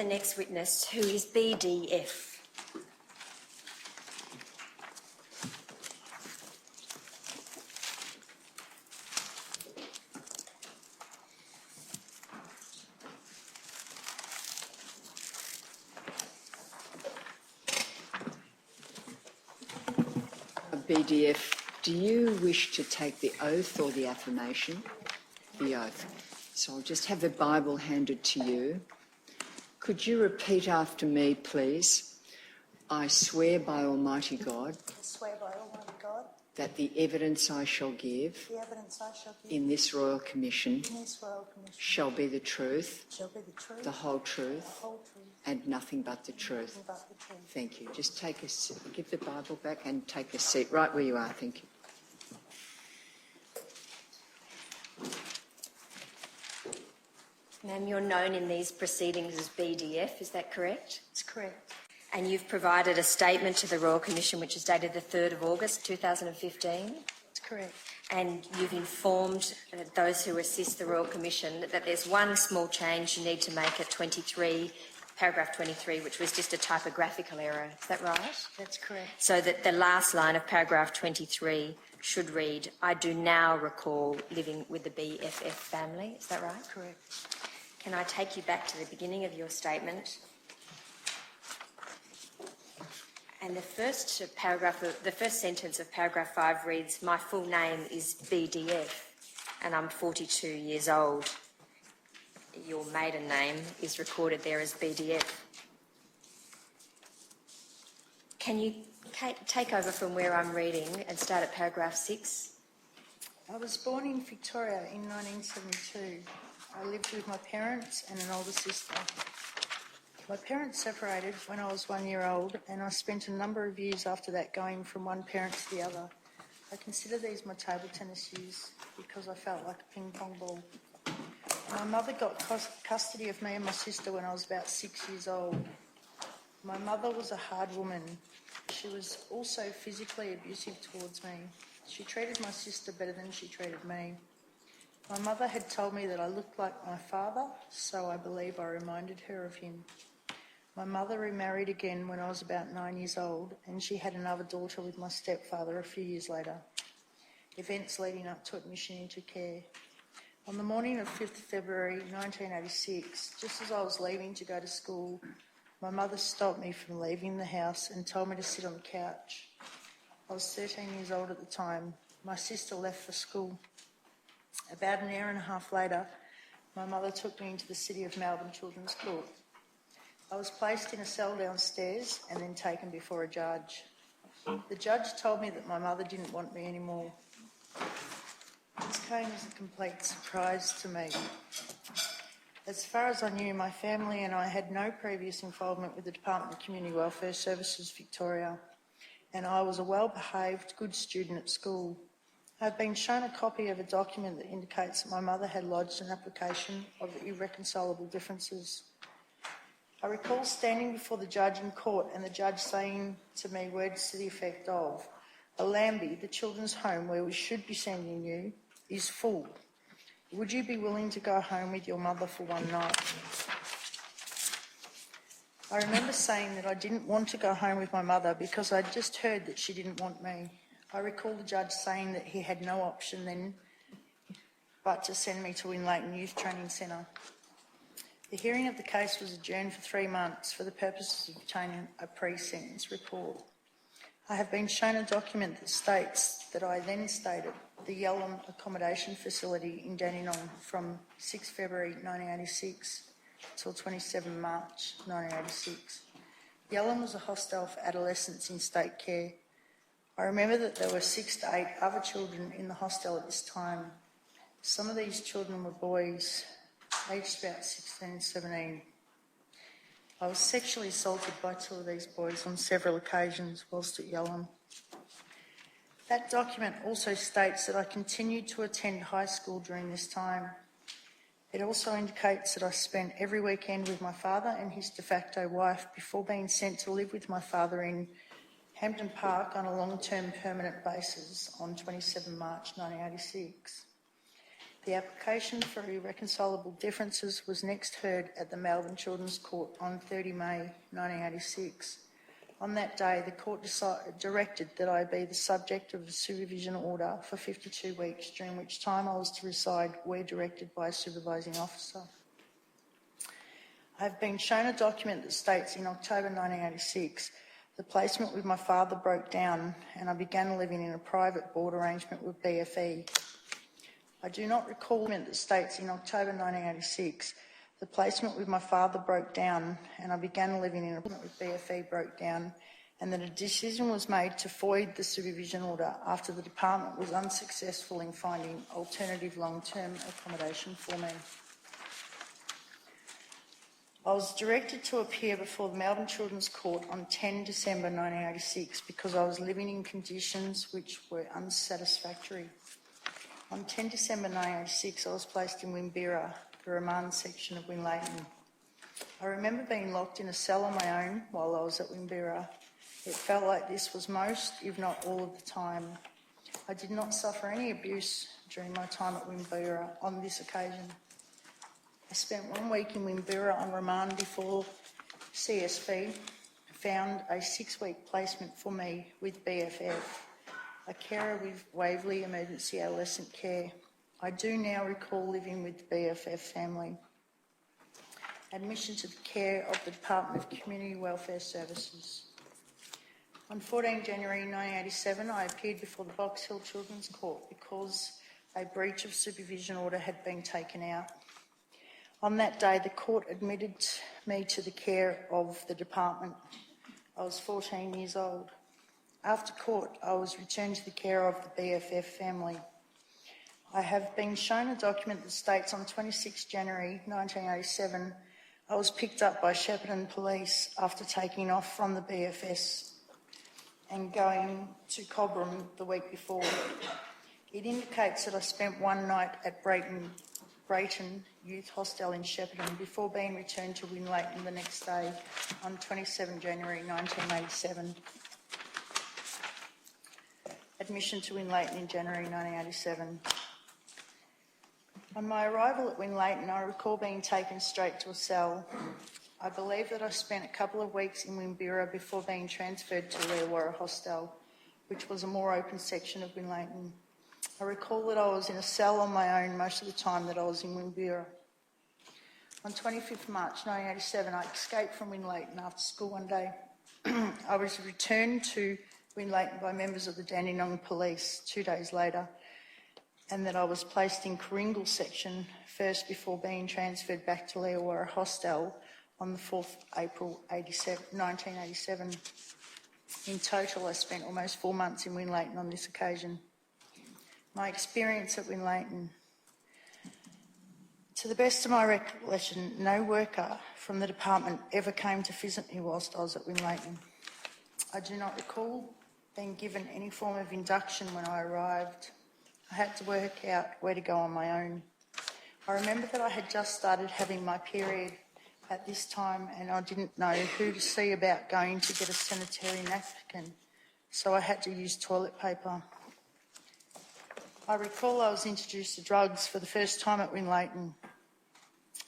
the next witness, who is BDF. BDF, do you wish to take the oath or the affirmation? The oath. So I'll just have the Bible handed to you. Could you repeat after me, please? I swear by Almighty God. I swear by Almighty God. That the evidence I shall give. The evidence I shall give. In this Royal Commission. In this Royal Commission. Shall be the truth. Shall be the truth. The whole truth. The whole truth. And nothing but the truth. Nothing but the truth. Thank you. Just take a seat. Give the Bible back and take a seat right where you are. Thank you. Ma'am, you're known in these proceedings as BDF, is that correct? It's correct. And you've provided a statement to the Royal Commission which is dated the 3rd of August 2015? It's correct. And you've informed those who assist the Royal Commission that there's one small change you need to make at 23, paragraph 23, which was just a typographical error. Is that right? That's correct. So that the last line of paragraph 23 should read, I do now recall living with the BFF family. Is that right? Correct. Can I take you back to the beginning of your statement? And the first sentence of paragraph 5 reads, my full name is BDF and I'm 42 years old. Your maiden name is recorded there as BDF. Can you take over from where I'm reading and start at paragraph 6? I was born in Victoria in 1972. I lived with my parents and an older sister. My parents separated when I was 1 year old, and I spent a number of years after that going from one parent to the other. I consider these my table tennis years because I felt like a ping pong ball. My mother got custody of me and my sister when I was about 6 years old. My mother was a hard woman. She was also physically abusive towards me. She treated my sister better than she treated me. My mother had told me that I looked like my father, so I believe I reminded her of him. My mother remarried again when I was about 9 years old, and she had another daughter with my stepfather a few years later. Events leading up to admission into care. On the morning of 5th February 1986, just as I was leaving to go to school, my mother stopped me from leaving the house and told me to sit on the couch. I was 13 years old at the time. My sister left for school. About an hour and a half later, my mother took me into the City of Melbourne Children's Court. I was placed in a cell downstairs and then taken before a judge. The judge told me that my mother didn't want me anymore. This came as a complete surprise to me. As far as I knew, my family and I had no previous involvement with the Department of Community Welfare Services Victoria, and I was a well-behaved, good student at school. I've been shown a copy of a document that indicates that my mother had lodged an application of irreconcilable differences. I recall standing before the judge in court and the judge saying to me words to the effect of, Alambi, the children's home where we should be sending you, is full. Would you be willing to go home with your mother for one night? I remember saying that I didn't want to go home with my mother because I'd just heard that she didn't want me. I recall the judge saying that he had no option then but to send me to Winlaton Youth Training Centre. The hearing of the case was adjourned for 3 months for the purposes of obtaining a pre-sentence report. I have been shown a document that states that I then stayed at the Yellum Accommodation Facility in Dandenong from 6 February 1986 till 27 March 1986. Yellum was a hostel for adolescents in state care. I remember that there were 6 to 8 other children in the hostel at this time. Some of these children were boys, aged about 16 and 17. I was sexually assaulted by 2 of these boys on several occasions whilst at Yellum. That document also states that I continued to attend high school during this time. It also indicates that I spent every weekend with my father and his de facto wife before being sent to live with my father in Hampton Park on a long-term permanent basis on 27 March 1986. The application for irreconcilable differences was next heard at the Melbourne Children's Court on 30 May 1986. On that day, the court directed that I be the subject of a supervision order for 52 weeks, during which time I was to reside where directed by a supervising officer. I have been shown a document that states in October 1986 the placement with my father broke down and I began living in a private board arrangement with BFE. I do not recall that states in October 1986 the placement with my father broke down and I began living in a with BFE broke down, and that a decision was made to void the supervision order after the department was unsuccessful in finding alternative long-term accommodation for me. I was directed to appear before the Melbourne Children's Court on 10 December 1986 because I was living in conditions which were unsatisfactory. On 10 December 1986, I was placed in Wimbera, the remand section of Winlaton. I remember being locked in a cell on my own while I was at Wimbera. It felt like this was most, if not all of the time. I did not suffer any abuse during my time at Wimbera on this occasion. I spent 1 week in Wimbera on remand before CSV found a 6-week placement for me with BFF, a carer with Waverley Emergency Adolescent Care. I do now recall living with the BFF family. Admission to the care of the Department of Community Welfare Services. On 14 January 1987, I appeared before the Box Hill Children's Court because a breach of supervision order had been taken out. On that day, the court admitted me to the care of the department. I was 14 years old. After court, I was returned to the care of the BFF family. I have been shown a document that states on 26 January 1987, I was picked up by Shepparton Police after taking off from the BFS and going to Cobram the week before. It indicates that I spent one night at Brayton Youth Hostel in Shepparton before being returned to Winlaton the next day on 27 January 1987. Admission to Winlaton in January 1987. On my arrival at Winlaton, I recall being taken straight to a cell. I believe that I spent a couple of weeks in Wimbera before being transferred to Leewara Hostel, which was a more open section of Winlaton. I recall that I was in a cell on my own most of the time that I was in Wimbera. On 25th March 1987, I escaped from Winlaton after school one day. I was returned to Winlaton by members of the Dandenong Police 2 days later, and that I was placed in Coringal section first before being transferred back to Leewara Hostel on the 4th April 1987. In total, I spent almost 4 months in Winlaton on this occasion. My experience at Winlaton. To the best of my recollection, no worker from the department ever came to visit me whilst I was at Winlaton. I do not recall being given any form of induction when I arrived. I had to work out where to go on my own. I remember that I had just started having my period at this time and I didn't know who to see about going to get a sanitary napkin, so I had to use toilet paper. I recall I was introduced to drugs for the first time at Winlaton.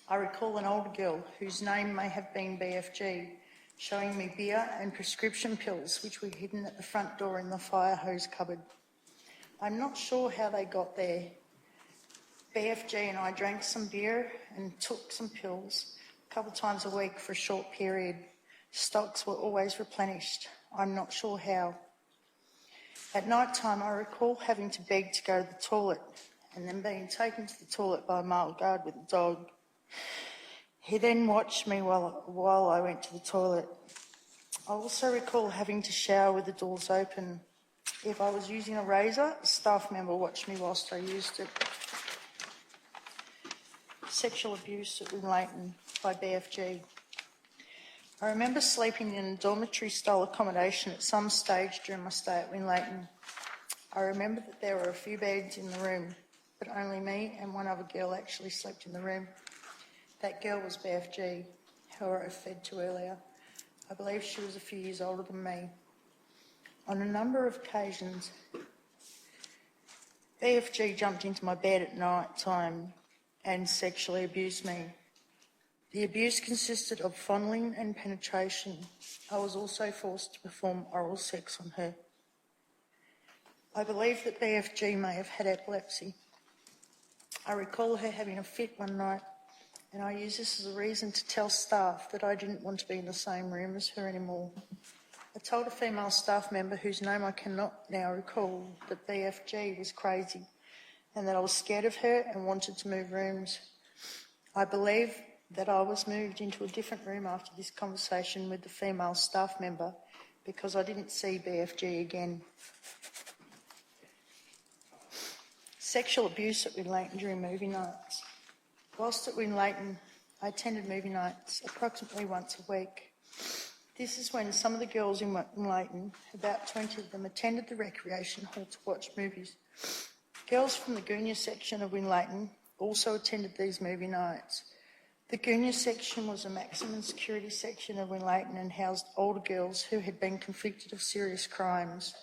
I recall an older girl, whose name may have been BFG, showing me beer and prescription pills which were hidden at the front door in the fire hose cupboard. I'm not sure how they got there. BFG and I drank some beer and took some pills a couple of times a week for a short period. Stocks were always replenished. I'm not sure how. At night time, I recall having to beg to go to the toilet and then being taken to the toilet by a male guard with a dog. He then watched me while I went to the toilet. I also recall having to shower with the doors open. If I was using a razor, a staff member watched me whilst I used it. Sexual abuse at Winlaton by BFG. I remember sleeping in a dormitory-style accommodation at some stage during my stay at Winlaton. I remember that there were a few beds in the room, but only me and one other girl actually slept in the room. That girl was BFG, who I referred to earlier. I believe she was a few years older than me. On a number of occasions, BFG jumped into my bed at night time and sexually abused me. The abuse consisted of fondling and penetration. I was also forced to perform oral sex on her. I believe that BFG may have had epilepsy. I recall her having a fit one night, and I used this as a reason to tell staff that I didn't want to be in the same room as her anymore. I told a female staff member whose name I cannot now recall that BFG was crazy and that I was scared of her and wanted to move rooms. I believe that I was moved into a different room after this conversation with the female staff member because I didn't see BFG again. Sexual abuse at Winlaton during movie nights. Whilst at Winlaton, I attended movie nights approximately once a week. This is when some of the girls in Winlaton, about 20 of them, attended the recreation hall to watch movies. Girls from the Goonya section of Winlaton also attended these movie nights. The Goonya section was a maximum security section of Winlaton and housed older girls who had been convicted of serious crimes.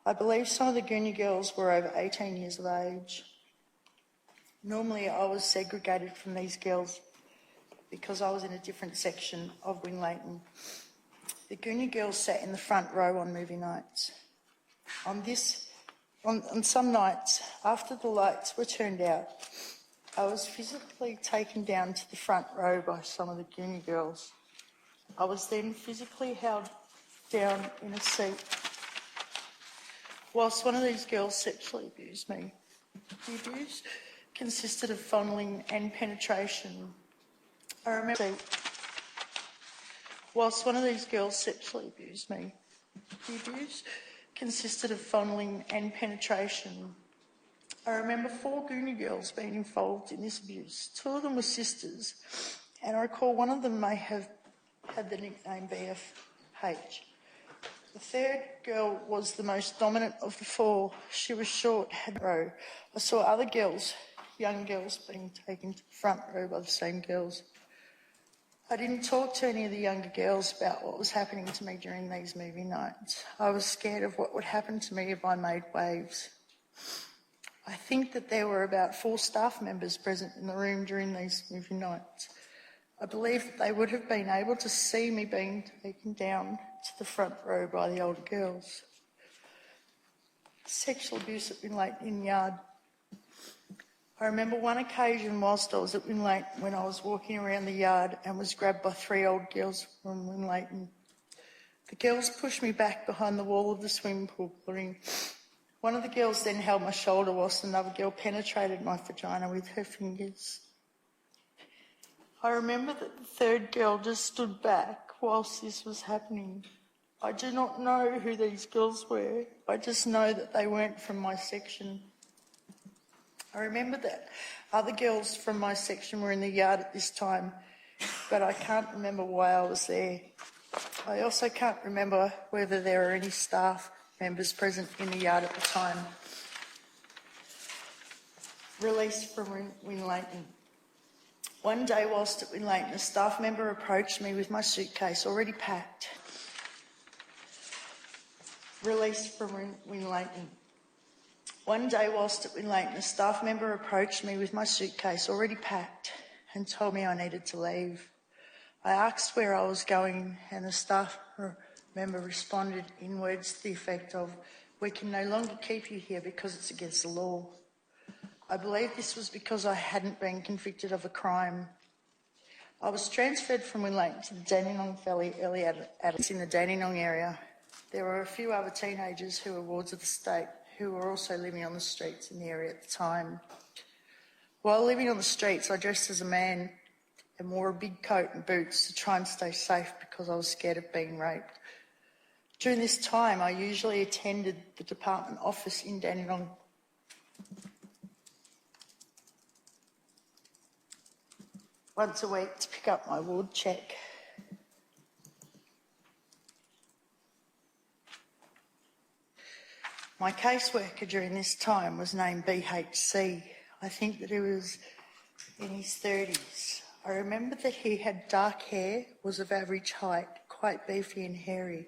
I believe some of the Goonya girls were over 18 years of age. Normally I was segregated from these girls because I was in a different section of Winlaton. The Goonya girls sat in the front row on movie nights. On some nights, after the lights were turned out, I was physically taken down to the front row by some of the Goonya girls. I was then physically held down in a seat whilst one of these girls sexually abused me. The abuse consisted of fondling and penetration. I remember whilst one of these girls sexually abused me. The abuse consisted of fondling and penetration. I remember 4 Goonya girls being involved in this abuse. 2 of them were sisters, and I recall one of them may have had the nickname BFH. The third girl was the most dominant of the 4. She was short, had row. I saw other girls, young girls, being taken to the front row by the same girls. I didn't talk to any of the younger girls about what was happening to me during these movie nights. I was scared of what would happen to me if I made waves. I think that there were about 4 staff members present in the room during these movie nights. I believe that they would have been able to see me being taken down to the front row by the older girls. Sexual abuse at Winlaton Yard. I remember one occasion whilst I was at Winlaton when I was walking around the yard and was grabbed by 3 old girls from Winlaton. The girls pushed me back behind the wall of the swimming pool ring. One of the girls then held my shoulder whilst another girl penetrated my vagina with her fingers. I remember that the third girl just stood back whilst this was happening. I do not know who these girls were. I just know that they weren't from my section. I remember that other girls from my section were in the yard at this time, but I can't remember why I was there. I also can't remember whether there were any staff members present in the yard at the time. Released from Winlaton. One day whilst at Winlaton, a staff member approached me with my suitcase already packed. Released from Winlaton. One day whilst at Winlaton, a staff member approached me with my suitcase already packed and told me I needed to leave. I asked where I was going and the staff member responded in words to the effect of, "We can no longer keep you here because it's against the law." I believe this was because I hadn't been convicted of a crime. I was transferred from Winlaton to the Dandenong Valley early adults in the Dandenong area. There were a few other teenagers who were wards of the state who were also living on the streets in the area at the time. While living on the streets, I dressed as a man and wore a big coat and boots to try and stay safe because I was scared of being raped. During this time, I usually attended the department office in Dandenong. Once a week to pick up my ward check. My caseworker during this time was named BHC. I think that he was in his 30s. I remember that he had dark hair, was of average height, quite beefy and hairy.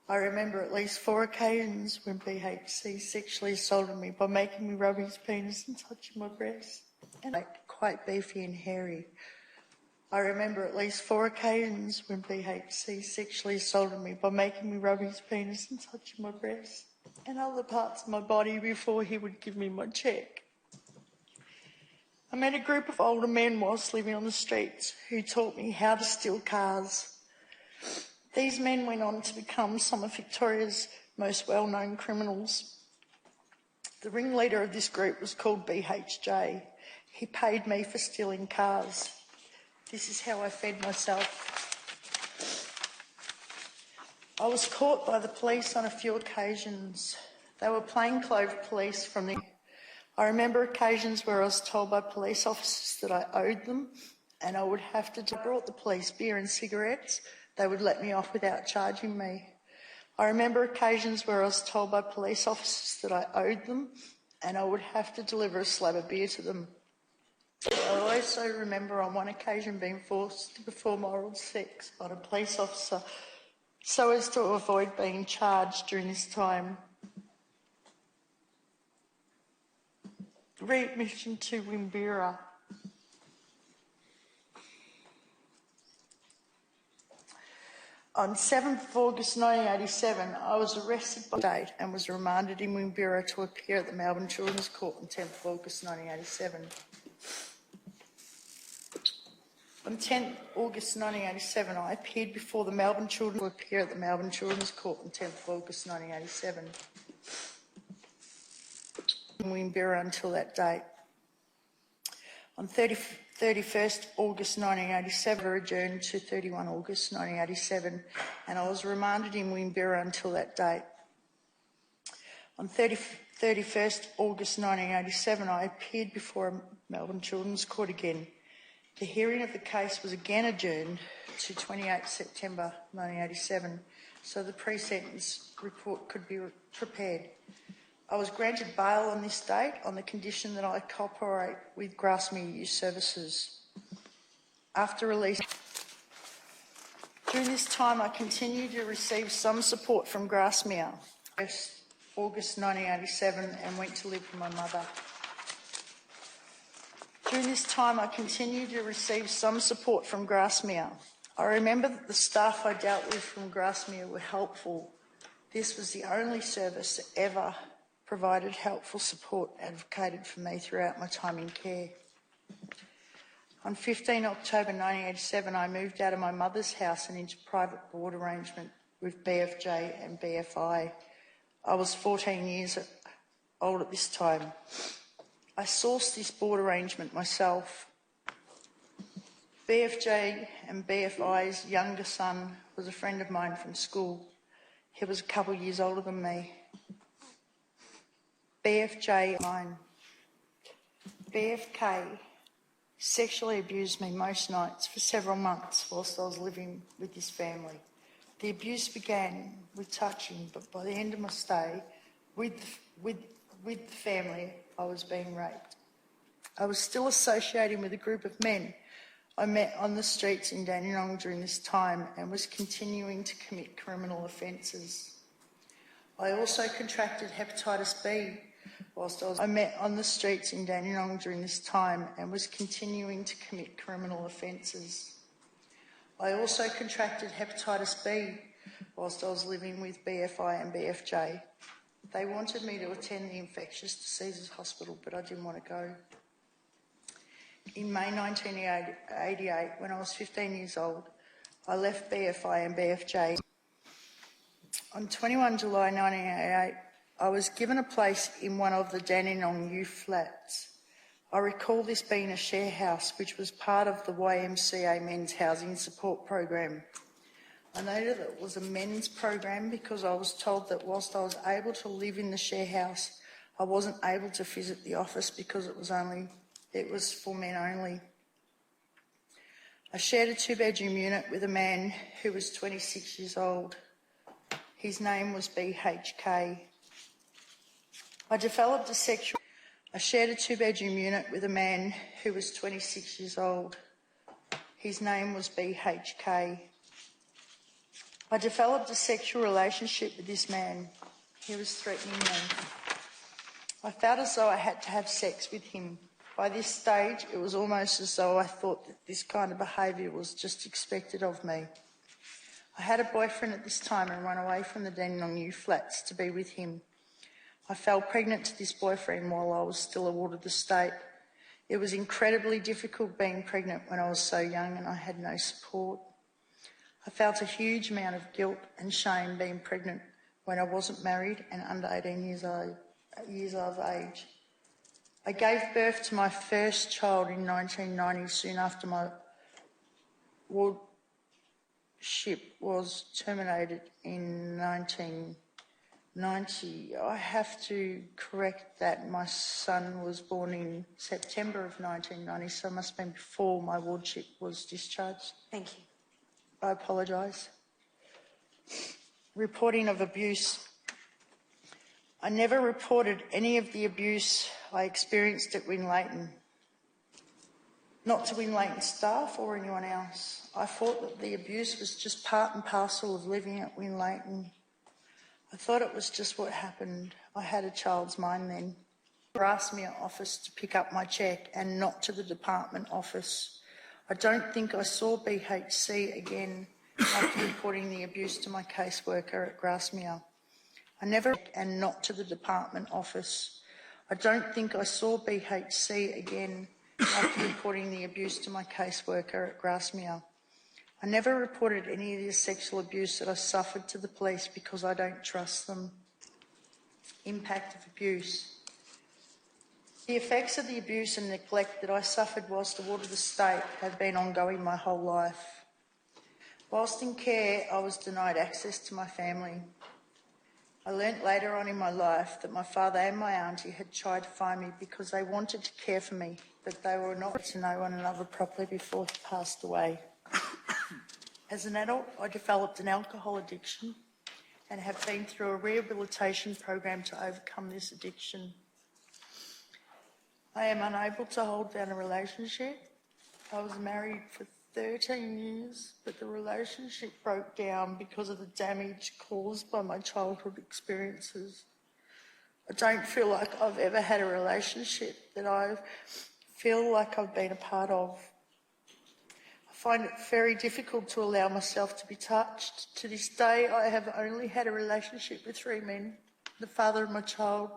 I remember at least 4 occasions when BHC sexually assaulted me by making me rub his penis and touching my breast, and quite beefy and hairy. I remember at least 4 occasions when BHC sexually assaulted me by making me rub his penis and touching my breast and other parts of my body before he would give me my check. I met a group of older men whilst living on the streets who taught me how to steal cars. These men went on to become some of Victoria's most well-known criminals. The ringleader of this group was called BHJ. He paid me for stealing cars. This is how I fed myself. I was caught by the police on a few occasions. They were plainclothes police from the... I remember occasions where I was told by police officers that I owed them and I would have to... I brought the police beer and cigarettes. They would let me off without charging me. I remember occasions where I was told by police officers that I owed them and I would have to deliver a slab of beer to them. I also remember on one occasion being forced to perform oral sex on a police officer so as to avoid being charged during this time. Readmission to Wimbera. On 7th of August 1987, I was arrested by date and was remanded in Wimbera to appear at the Melbourne Children's Court on 10th of August 1987. On 10th August 1987, I appeared before the Melbourne Children's Court to appear at the Melbourne Children's Court on 10th of August 1987. In Wimbera until that date. On 31st August 1987, adjourned to 31 August 1987, and I was remanded in Wimbera until that date. On 31st August 1987, I appeared before a Melbourne Children's Court again. The hearing of the case was again adjourned to 28 September 1987, so the pre-sentence report could be prepared. I was granted bail on this date on the condition that I cooperate with Grasmere Youth Services. After release, during this time I continued to receive some support from Grasmere. August 1987 and went to live with my mother. During this time I continued to receive some support from Grasmere. I remember that the staff I dealt with from Grasmere were helpful. This was the only service that ever provided helpful support advocated for me throughout my time in care. On 15 October 1987, I moved out of my mother's house and into private board arrangement with BFJ and BFI. I was 14 years old at this time. I sourced this board arrangement myself. BFJ and BFI's younger son was a friend of mine from school. He was a couple of years older than me. BFJ, mine. BFK sexually abused me most nights for several months whilst I was living with this family. The abuse began with touching, but by the end of my stay with the family, I was being raped. I was still associating with a group of men I met on the streets in Dandenong during this time and was continuing to commit criminal offences. I also contracted hepatitis B whilst I met on the streets in Dandenong during this time and was continuing to commit criminal offences. I also contracted hepatitis B whilst I was living with BFI and BFJ. They wanted me to attend the infectious diseases hospital, but I didn't want to go. In May 1988, when I was 15 years old, I left BFI and BFJ. On 21 July 1988, I was given a place in one of the Dandenong youth flats. I recall this being a share house, which was part of the YMCA Men's Housing Support Program. I noted that it was a men's program because I was told that whilst I was able to live in the share house, I wasn't able to visit the office because it was for men only. I shared a 2-bedroom unit with a man who was 26 years old. His name was BHK. I developed a sexual... I shared a 2-bedroom unit with a man who was 26 years old. His name was BHK. I developed a sexual relationship with this man. He was threatening me. I felt as though I had to have sex with him. By this stage, it was almost as though I thought that this kind of behaviour was just expected of me. I had a boyfriend at this time and ran away from the Dandenong New Flats to be with him. I fell pregnant to this boyfriend while I was still a ward of the state. It was incredibly difficult being pregnant when I was so young and I had no support. I felt a huge amount of guilt and shame being pregnant when I wasn't married and under 18 years of age. I gave birth to my first child in 1990, soon after my wardship was terminated in 1990. I have to correct that. My son was born in September of 1990, so it must have been before my wardship was discharged. Thank you. I apologise. Reporting of abuse. I never reported any of the abuse I experienced at Winlaton. Not to Winlaton staff or anyone else. I thought that the abuse was just part and parcel of living at Winlaton. I thought it was just what happened. I had a child's mind then. They asked me at office to pick up my cheque and not to the department office. I don't think I saw BHC again after reporting the abuse to my caseworker at Grasmere. And not to the department office. I don't think I saw BHC again after reporting the abuse to my caseworker at Grasmere. I never reported any of the sexual abuse that I suffered to the police because I don't trust them. Impact of abuse. The effects of the abuse and neglect that I suffered whilst a ward of the state have been ongoing my whole life. Whilst in care, I was denied access to my family. I learnt later on in my life that my father and my auntie had tried to find me because they wanted to care for me, but they were not to know one another properly before he passed away. As an adult, I developed an alcohol addiction and have been through a rehabilitation program to overcome this addiction. I am unable to hold down a relationship. I was married for 13 years, but the relationship broke down because of the damage caused by my childhood experiences. I don't feel like I've ever had a relationship that I feel like I've been a part of. I find it very difficult to allow myself to be touched. To this day, I have only had a relationship with 3 men, the father of my child,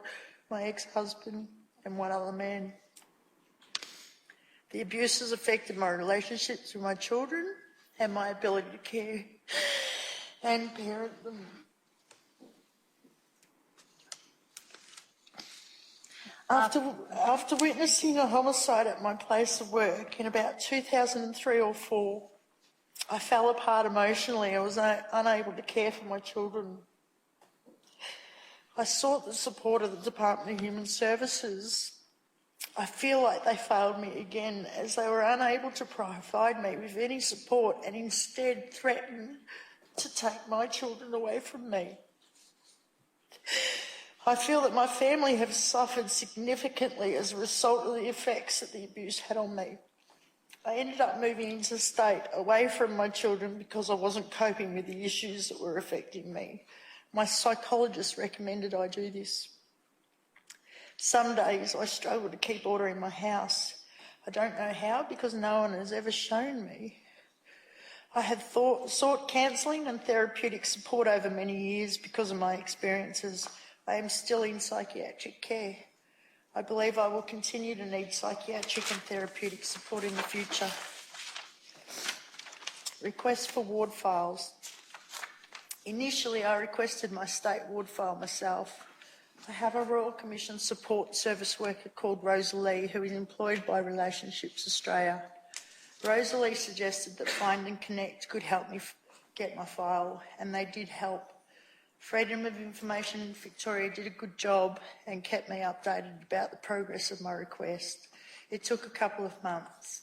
my ex-husband, and one other man. The abuse has affected my relationships with my children and my ability to care and parent them. After witnessing a homicide at my place of work in about 2003 or 4, I fell apart emotionally. I was unable to care for my children. I sought the support of the Department of Human Services. I feel like they failed me again as they were unable to provide me with any support and instead threatened to take my children away from me. I feel that my family have suffered significantly as a result of the effects that the abuse had on me. I ended up moving into state away from my children because I wasn't coping with the issues that were affecting me. My psychologist recommended I do this. Some days I struggle to keep order in my house. I don't know how because no one has ever shown me. I have sought counselling and therapeutic support over many years because of my experiences. I am still in psychiatric care. I believe I will continue to need psychiatric and therapeutic support in the future. Request for ward files. Initially, I requested my state ward file myself. I have a Royal Commission support service worker called Rosalie who is employed by Relationships Australia. Rosalie suggested that Find and Connect could help me get my file, and they did help. Freedom of Information Victoria did a good job and kept me updated about the progress of my request. It took a couple of months.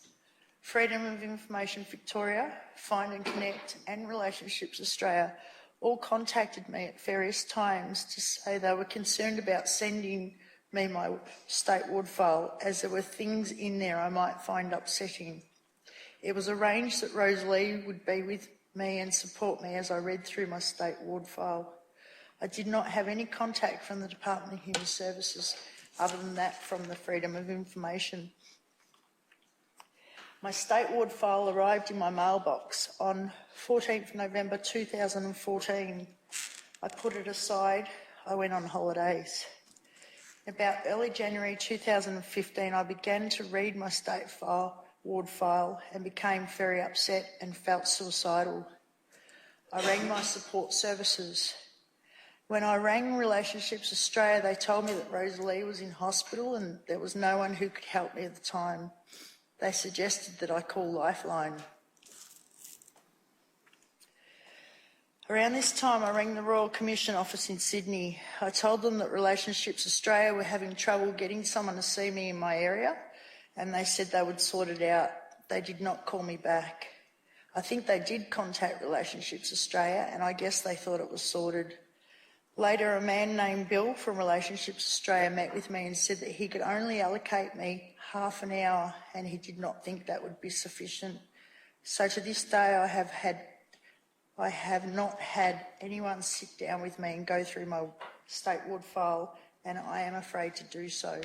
Freedom of Information Victoria, Find and Connect and Relationships Australia all contacted me at various times to say they were concerned about sending me my state ward file as there were things in there I might find upsetting. It was arranged that Rosalie would be with me and support me as I read through my state ward file. I did not have any contact from the Department of Human Services other than that from the Freedom of Information. My state ward file arrived in my mailbox on 14th November 2014. I put it aside. I went on holidays. About early January 2015, I began to read my state ward file and became very upset and felt suicidal. I rang my support services. When I rang Relationships Australia, they told me that Rosalie was in hospital and there was no one who could help me at the time. They suggested that I call Lifeline. Around this time, I rang the Royal Commission office in Sydney. I told them that Relationships Australia were having trouble getting someone to see me in my area, and they said they would sort it out. They did not call me back. I think they did contact Relationships Australia, and I guess they thought it was sorted. Later, a man named Bill from Relationships Australia met with me and said that he could only allocate me half an hour, and he did not think that would be sufficient. So to this day, I have not had anyone sit down with me and go through my state ward file, and I am afraid to do so.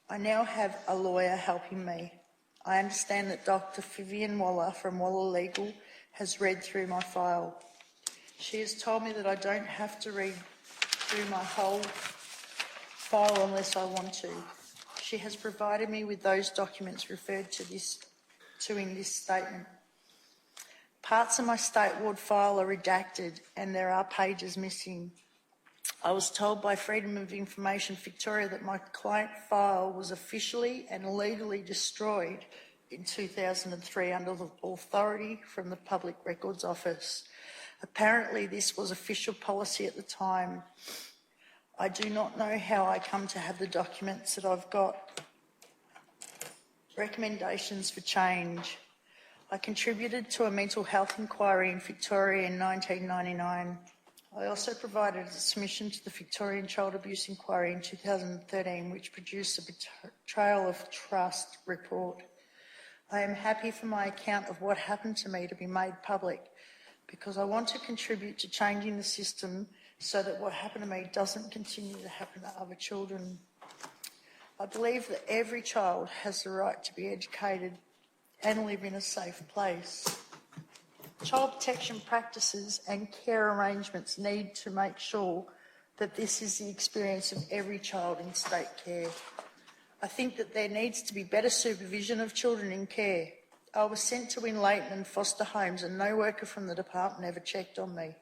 I now have a lawyer helping me. I understand that Dr. Vivian Waller from Waller Legal has read through my file. She has told me that I don't have to read through my whole file unless I want to. She has provided me with those documents referred to in this statement. Parts of my state ward file are redacted and there are pages missing. I was told by Freedom of Information Victoria that my client file was officially and legally destroyed in 2003 under the authority from the Public Records Office. Apparently this was official policy at the time. I do not know how I come to have the documents that I've got. Recommendations for change. I contributed to a mental health inquiry in Victoria in 1999. I also provided a submission to the Victorian Child Abuse Inquiry in 2013, which produced a betrayal of trust report. I am happy for my account of what happened to me to be made public because I want to contribute to changing the system so that what happened to me doesn't continue to happen to other children. I believe that every child has the right to be educated and live in a safe place. Child protection practices and care arrangements need to make sure that this is the experience of every child in state care. I think that there needs to be better supervision of children in care. I was sent to Winlaton and foster homes and no worker from the department ever checked on me.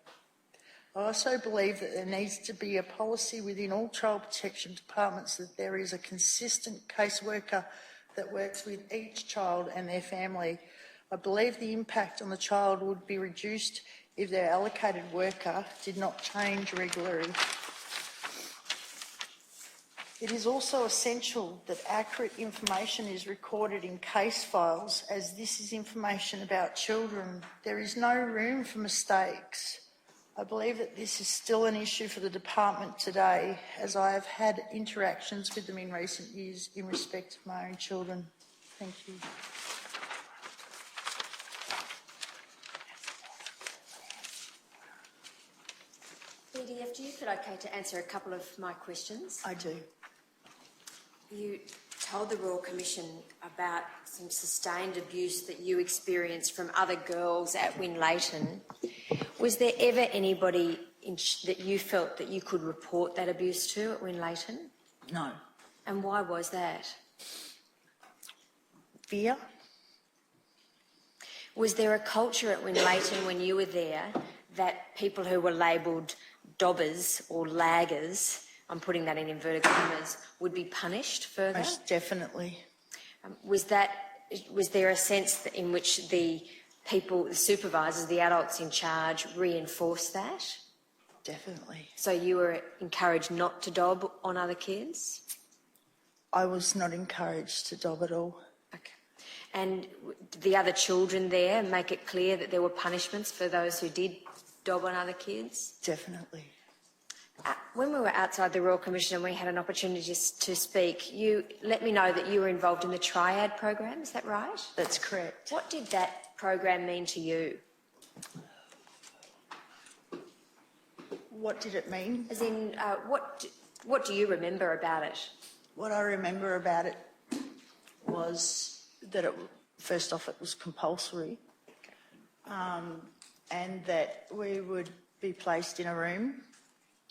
I also believe that there needs to be a policy within all child protection departments that there is a consistent caseworker that works with each child and their family. I believe the impact on the child would be reduced if their allocated worker did not change regularly. It is also essential that accurate information is recorded in case files, as this is information about children. There is no room for mistakes. I believe that this is still an issue for the department today, as I have had interactions with them in recent years in respect of my own children. Thank you. BDF, do you feel okay to answer a couple of my questions? I do. You told the Royal Commission about some sustained abuse that you experienced from other girls at Winlaton. Was there ever anybody that you felt that you could report that abuse to at Winlaton? No. And why was that? Fear. Was there a culture at Winlaton when you were there that people who were labelled dobbers or laggers, I'm putting that in inverted commas, would be punished further? Most definitely. Was there a sense in which the people, the supervisors, the adults in charge reinforced that? Definitely. So you were encouraged not to dob on other kids? I was not encouraged to dob at all. Okay. And did the other children there make it clear that there were punishments for those who did dob on other kids? Definitely. When we were outside the Royal Commission and we had an opportunity to speak, you let me know that you were involved in the Triad program, is that right? That's correct. What did that program mean to you? What did it mean? As in, what do you remember about it? What I remember about it was that first off, it was compulsory, and that we would be placed in a room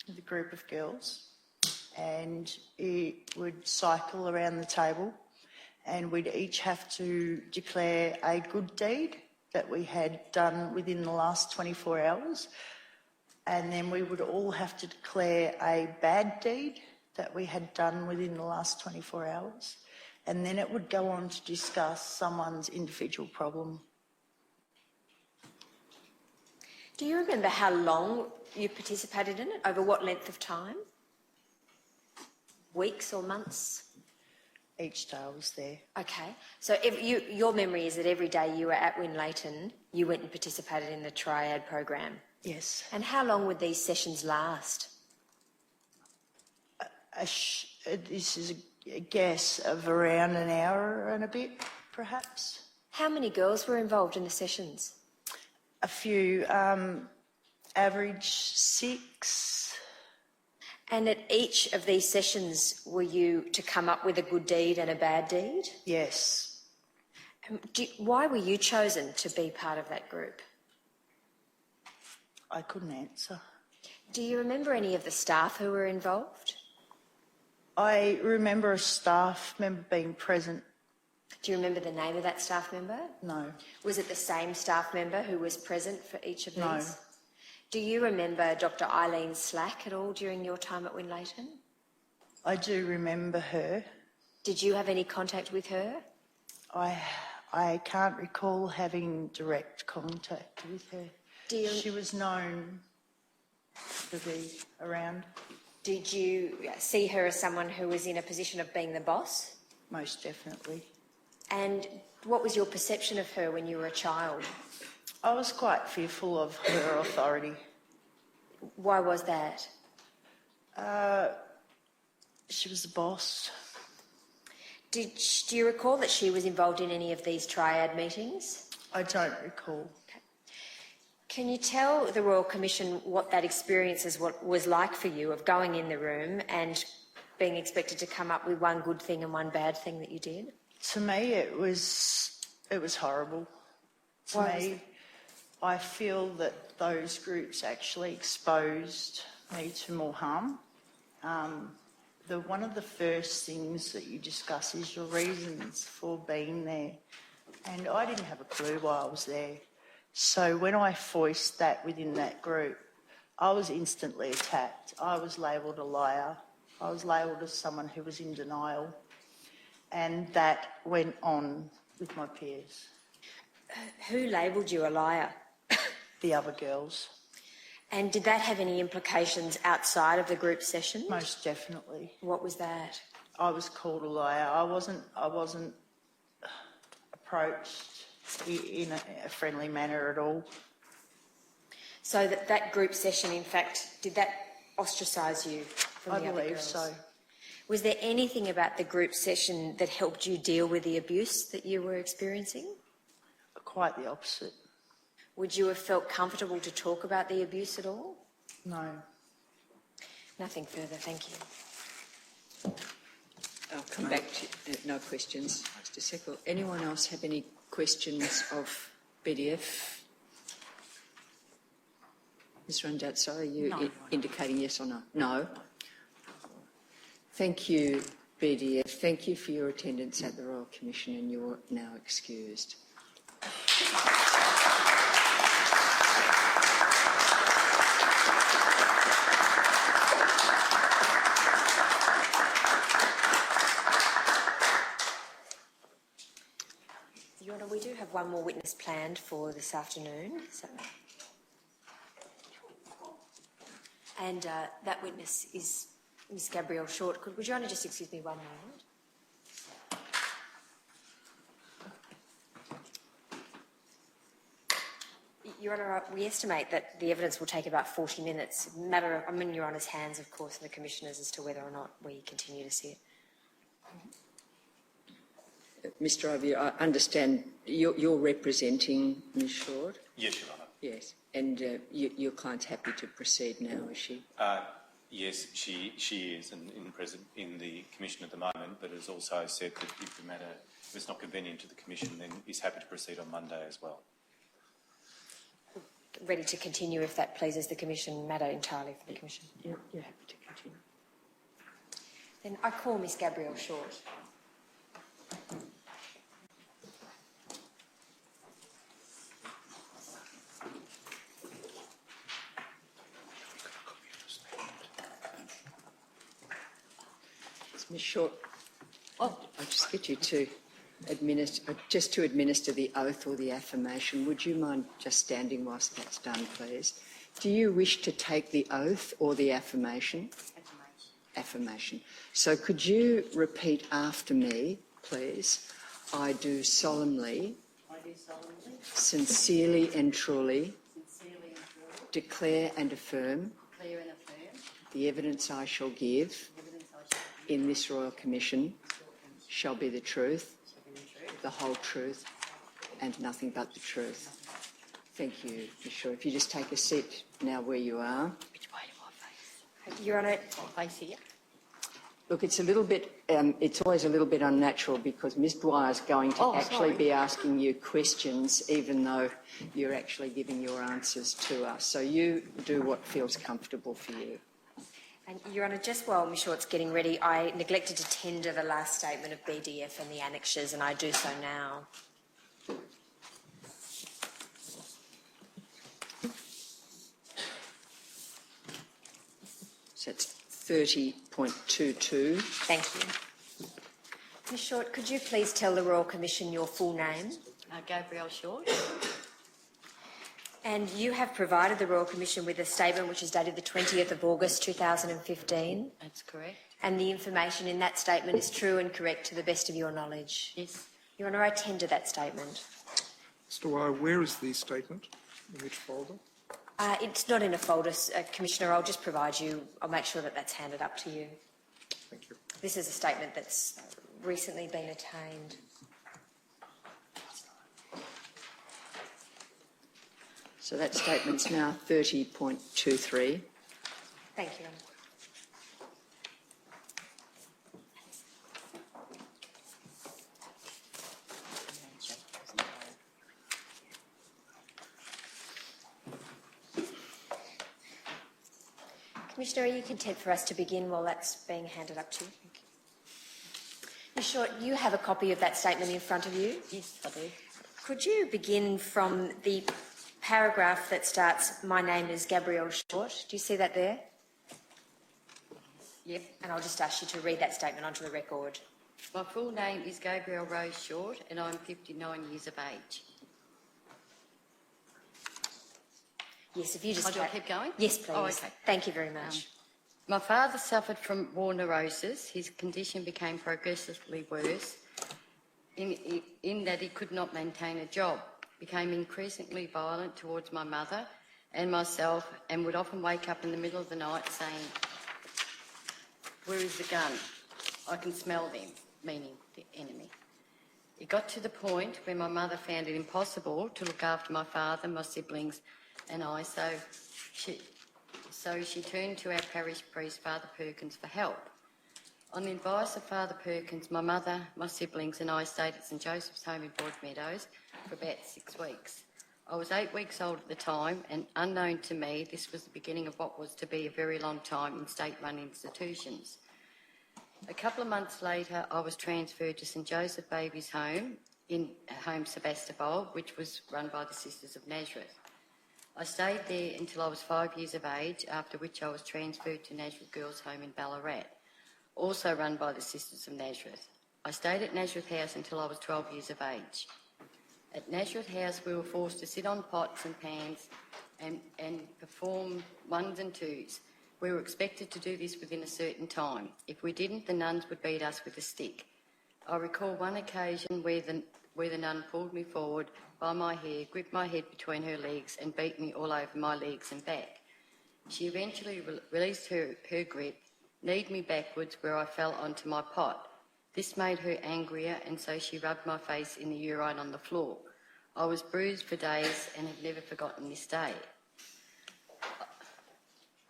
with a group of girls, and it would cycle around the table, and we'd each have to declare a good deed that we had done within the last 24 hours, and then we would all have to declare a bad deed that we had done within the last 24 hours. And then it would go on to discuss someone's individual problem. Do you remember how long you participated in it? Over what length of time? Weeks or months? Each day I was there. Okay. So your memory is that every day you were at Winlaton, you went and participated in the triad program? Yes. And how long would these sessions last? This is a guess of around an hour and a bit, perhaps. How many girls were involved in the sessions? A few, average 6. And at each of these sessions, were you to come up with a good deed and a bad deed? Yes. Why were you chosen to be part of that group? I couldn't answer. Do you remember any of the staff who were involved? I remember a staff member being present. Do you remember the name of that staff member? No. Was it the same staff member who was present for each of these? No. Do you remember Dr. Eileen Slack at all during your time at Winlaton? I do remember her. Did you have any contact with her? I can't recall having direct contact with her. She was known to be around. Did you see her as someone who was in a position of being the boss? Most definitely. And what was your perception of her when you were a child? I was quite fearful of her authority. Why was that? She was the boss. Do you recall that she was involved in any of these triad meetings? I don't recall. Can you tell the Royal Commission what that experience was like for you of going in the room and being expected to come up with one good thing and one bad thing that you did? To me, it was horrible. Why was that? I feel that those groups actually exposed me to more harm. One of the first things that you discuss is your reasons for being there. And I didn't have a clue why I was there. So when I voiced that within that group, I was instantly attacked. I was labelled a liar. I was labelled as someone who was in denial. And that went on with my peers. Who labelled you a liar? The other girls. And did that have any implications outside of the group session? Most definitely. What was that? I was called a liar. I wasn't approached in a friendly manner at all. So that group session, in fact, did that ostracise you from the other girls? I believe so. Was there anything about the group session that helped you deal with the abuse that you were experiencing? Quite the opposite. Would you have felt comfortable to talk about the abuse at all? No. Nothing further, thank you. I'll come back to no questions. Just a second. Anyone else have any questions of BDF? Ms. Rundat, sorry, you indicating yes or no? No. Thank you, BDF. Thank you for your attendance at the Royal Commission, and you're now excused. Your Honour, we do have one more witness planned for this afternoon. And that witness is Ms. Gabrielle Short. Would Your Honour just excuse me one moment? Your Honour, we estimate that the evidence will take about 40 minutes. I'm in Your Honour's hands, of course, and the Commissioners as to whether or not we continue to see it. Mr Ivey, I understand you're representing Ms Short? Yes, Your Honour. Yes, and your client's happy to proceed now, is she? Yes, she is in the commission at the moment, but has also said that if the matter, if it's not convenient to the commission, then is happy to proceed on Monday as well. Ready to continue if that pleases the Commission, matter entirely for the Commission. You're happy to continue. Then I call Miss Gabrielle Short. Ms. Short, I'll just get you to administer the oath or the affirmation. Would you mind just standing whilst that's done, please? Do you wish to take the oath or the affirmation? Affirmation. So could you repeat after me, please? I do solemnly, sincerely and truly, declare and affirm the evidence I shall give in this Royal Commission shall be the truth, the whole truth, and nothing but the truth. Thank you, Ms. Short. If you just take a seat now where you are. Which way do I face? Your Honour, face here. Look, it's a little bit, it's always a little bit unnatural because Ms. Dwyer's going to be asking you questions even though you're actually giving your answers to us. So you do what feels comfortable for you. And Your Honour, just while Ms Short's getting ready, I neglected to tender the last statement of BDF and the annexures, and I do so now. So it's 30.22. Thank you. Ms Short, could you please tell the Royal Commission your full name? Gabrielle Short. And you have provided the Royal Commission with a statement which is dated the 20th of August 2015. That's correct. And the information in that statement is true and correct to the best of your knowledge. Yes. Your Honour, I tender that statement. Mr. Dwyer, where is the statement? In which folder? It's not in a folder, Commissioner. I'll just provide you. I'll make sure that that's handed up to you. Thank you. This is a statement that's recently been attained. So that statement's now 30.23. Thank you, Honour. Commissioner, are you content for us to begin while that's being handed up to you? Thank you. Ms Short, you have a copy of that statement in front of you. Yes, I do. Could you begin from the paragraph that starts, "My name is Gabrielle Short"? Do you see that there? Yep. And I'll just ask you to read that statement onto the record. My full name is Gabrielle Rose Short and I'm 59 years of age. Yes, if you just... Do I keep going? Yes, please. Oh, okay. Thank you very much. My father suffered from war neurosis. His condition became progressively worse in that he could not maintain a job, became increasingly violent towards my mother and myself, and would often wake up in the middle of the night saying, "Where is the gun? I can smell them," meaning the enemy. It got to the point where my mother found it impossible to look after my father, my siblings and I, so she turned to our parish priest, Father Perkins, for help. On the advice of Father Perkins, my mother, my siblings and I stayed at St Joseph's Home in Broadmeadows for about 6 weeks. I was 8 weeks old at the time, and unknown to me, this was the beginning of what was to be a very long time in state-run institutions. A couple of months later, I was transferred to St Joseph Babies' Home in Home Sebastopol, which was run by the Sisters of Nazareth. I stayed there until I was 5 years of age, after which I was transferred to Nazareth Girls' Home in Ballarat, also run by the Sisters of Nazareth. I stayed at Nazareth House until I was 12 years of age. At Nazareth House, we were forced to sit on pots and pans and perform ones and twos. We were expected to do this within a certain time. If we didn't, the nuns would beat us with a stick. I recall one occasion where the nun pulled me forward by my hair, gripped my head between her legs and beat me all over my legs and back. She eventually released her grip, kneed me backwards where I fell onto my pot. This made her angrier, and so she rubbed my face in the urine on the floor. I was bruised for days and have never forgotten this day.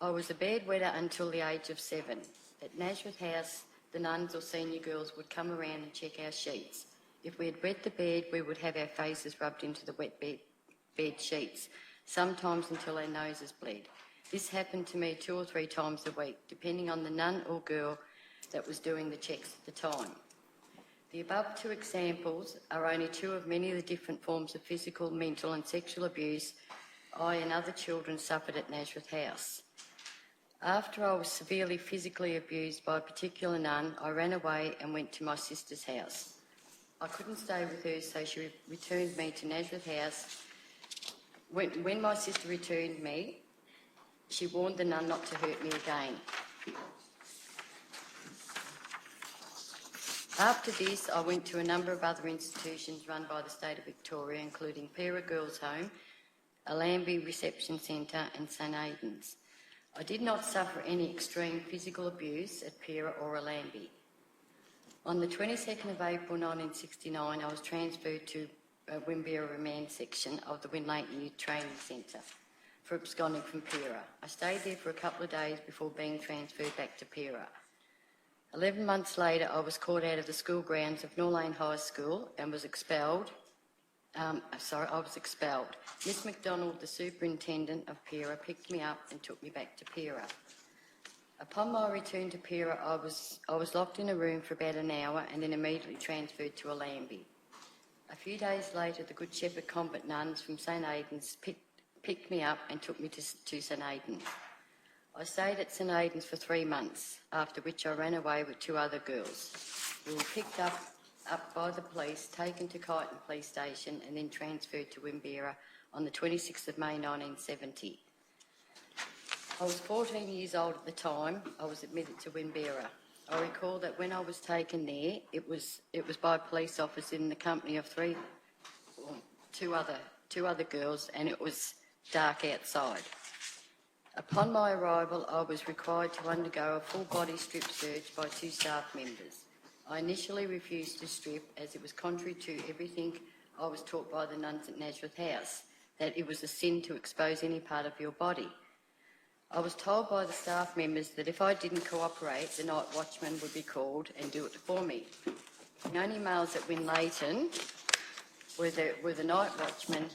I was a bedwetter until the age of 7. At Nazareth House, the nuns or senior girls would come around and check our sheets. If we had wet the bed, we would have our faces rubbed into the wet bed sheets, sometimes until our noses bled. This happened to me 2 or 3 times a week, depending on the nun or girl that was doing the checks at the time. The above 2 examples are only 2 of many of the different forms of physical, mental and sexual abuse I and other children suffered at Nazareth House. After I was severely physically abused by a particular nun, I ran away and went to my sister's house. I couldn't stay with her, so she returned me to Nazareth House. When my sister returned me, she warned the nun not to hurt me again. After this, I went to a number of other institutions run by the State of Victoria, including Pera Girls' Home, Allambie Reception Centre and St Aidan's. I did not suffer any extreme physical abuse at Pera or Allambie. On the 22nd of April 1969, I was transferred to Wimbera Remand Section of the Winlaton Youth Training Centre for absconding from Pera. I stayed there for a couple of days before being transferred back to Pera. 11 months later, I was caught out of the school grounds of Norlane High School and was expelled. Miss McDonald, the superintendent of Pera, picked me up and took me back to Pera. Upon my return to Pera, I was locked in a room for about an hour and then immediately transferred to Allambie. A few days later, the Good Shepherd Convent nuns from St Aidan's picked me up and took me to St Aidan's. I stayed at St Aidan's for 3 months, after which I ran away with 2 other girls. We were picked up by the police, taken to Kyneton Police Station and then transferred to Wimbera on the 26th of May 1970. I was 14 years old at the time I was admitted to Wimbera. I recall that when I was taken there, it was by a police officer in the company of two other girls, and it was dark outside. Upon my arrival, I was required to undergo a full-body strip search by 2 staff members. I initially refused to strip as it was contrary to everything I was taught by the nuns at Nazareth House, that it was a sin to expose any part of your body. I was told by the staff members that if I didn't cooperate, the night watchman would be called and do it for me. The only males at Winlaton were the night watchmen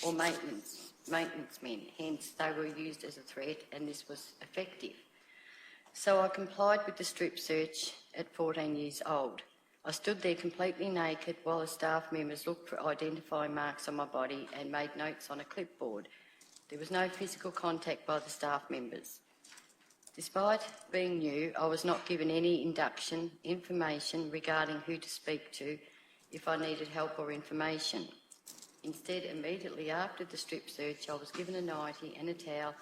or maintenance men, hence they were used as a threat and this was effective. So I complied with the strip search at 14 years old. I stood there completely naked while the staff members looked for identifying marks on my body and made notes on a clipboard. There was no physical contact by the staff members. Despite being new, I was not given any induction, information regarding who to speak to if I needed help or information. Instead, immediately after the strip search, I was given a nightie and a towel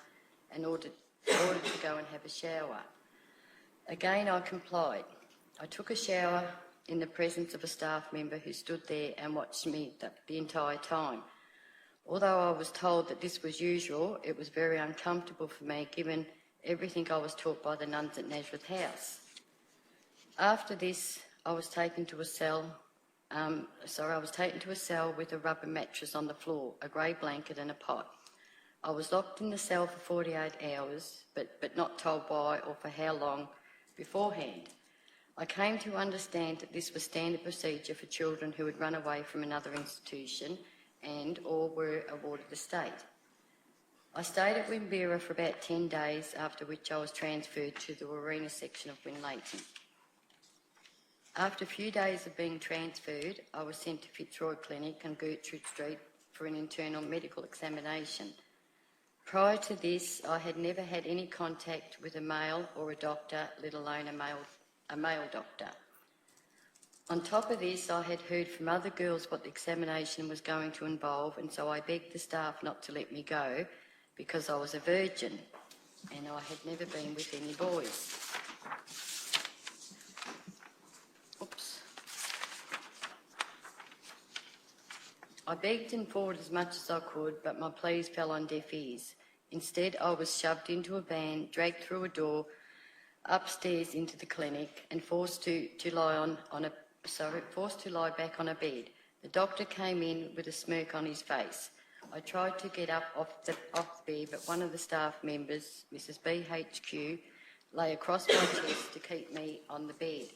and ordered to go and have a shower. Again, I complied. I took a shower in the presence of a staff member who stood there and watched me the entire time. Although I was told that this was usual, it was very uncomfortable for me given everything I was taught by the nuns at Nazareth House. After this, I was taken to a cell with a rubber mattress on the floor, a grey blanket and a pot. I was locked in the cell for 48 hours, but not told why or for how long beforehand. I came to understand that this was standard procedure for children who had run away from another institution and or were awarded the state. I stayed at Wimbera for about 10 days, after which I was transferred to the Arena section of Winlaton. After a few days of being transferred, I was sent to Fitzroy Clinic on Gertrude Street for an internal medical examination. Prior to this, I had never had any contact with a male or a doctor, let alone a male doctor. On top of this, I had heard from other girls what the examination was going to involve, and so I begged the staff not to let me go because I was a virgin and I had never been with any boys. I begged and fought as much as I could, but my pleas fell on deaf ears. Instead, I was shoved into a van, dragged through a door, upstairs into the clinic, and forced to lie back on a bed. The doctor came in with a smirk on his face. I tried to get up off the bed, but one of the staff members, Mrs. BHQ, lay across my chest to keep me on the bed.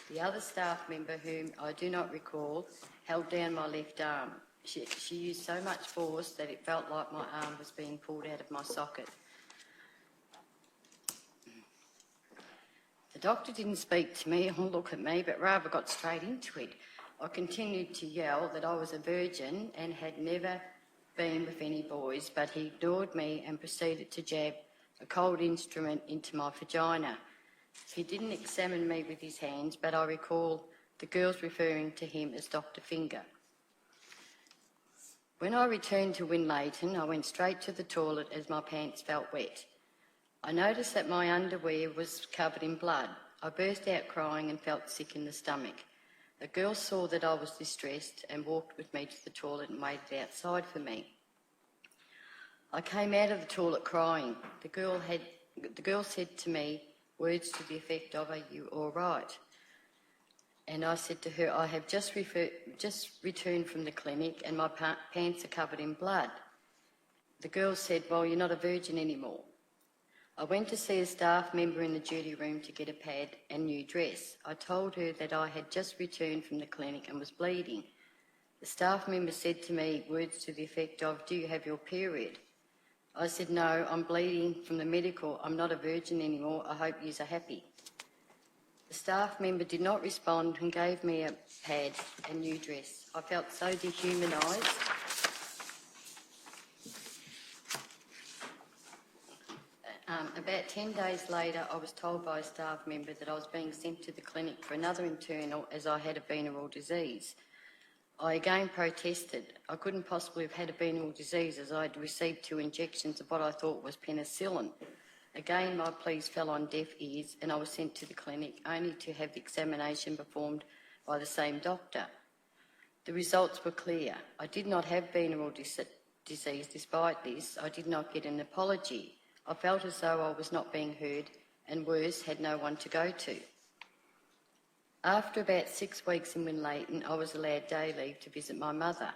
The other staff member, whom I do not recall, held down my left arm. She used so much force that it felt like my arm was being pulled out of my socket. The doctor didn't speak to me or look at me, but rather got straight into it. I continued to yell that I was a virgin and had never been with any boys, but he ignored me and proceeded to jab a cold instrument into my vagina. He didn't examine me with his hands, but I recall the girls referring to him as Dr. Finger. When I returned to Winlaton, I went straight to the toilet as my pants felt wet. I noticed that my underwear was covered in blood. I burst out crying and felt sick in the stomach. The girl saw that I was distressed and walked with me to the toilet and waited outside for me. I came out of the toilet crying. The girl said to me words to the effect of, "Are you all right?" And I said to her, "I have just returned from the clinic and my pants are covered in blood." The girl said, "Well, you're not a virgin anymore." I went to see a staff member in the duty room to get a pad and new dress. I told her that I had just returned from the clinic and was bleeding. The staff member said to me words to the effect of, "Do you have your period?" I said, "No, I'm bleeding from the medical. I'm not a virgin anymore. I hope yous are happy." The staff member did not respond and gave me a pad and new dress. I felt so dehumanised. About 10 days later, I was told by a staff member that I was being sent to the clinic for another internal as I had a venereal disease. I again protested. I couldn't possibly have had a venereal disease as I had received 2 injections of what I thought was penicillin. Again, my pleas fell on deaf ears and I was sent to the clinic only to have the examination performed by the same doctor. The results were clear. I did not have venereal disease. Despite this, I did not get an apology. I felt as though I was not being heard and worse, had no one to go to. After about 6 weeks in Winlaton, I was allowed day leave to visit my mother.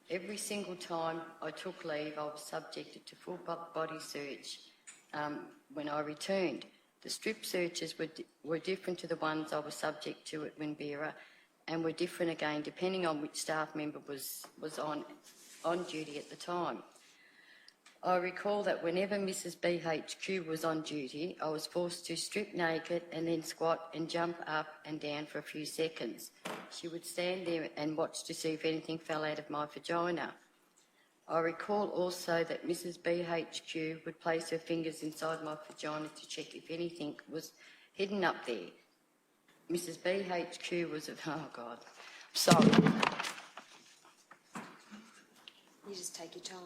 Every single time I took leave, I was subjected to full body search when I returned. The strip searches were different to the ones I was subject to at Winbera and were different again depending on which staff member was on duty at the time. I recall that whenever Mrs. BHQ was on duty, I was forced to strip naked and then squat and jump up and down for a few seconds. She would stand there and watch to see if anything fell out of my vagina. I recall also that Mrs. BHQ would place her fingers inside my vagina to check if anything was hidden up there. Mrs. BHQ was oh God, sorry. You just take your time.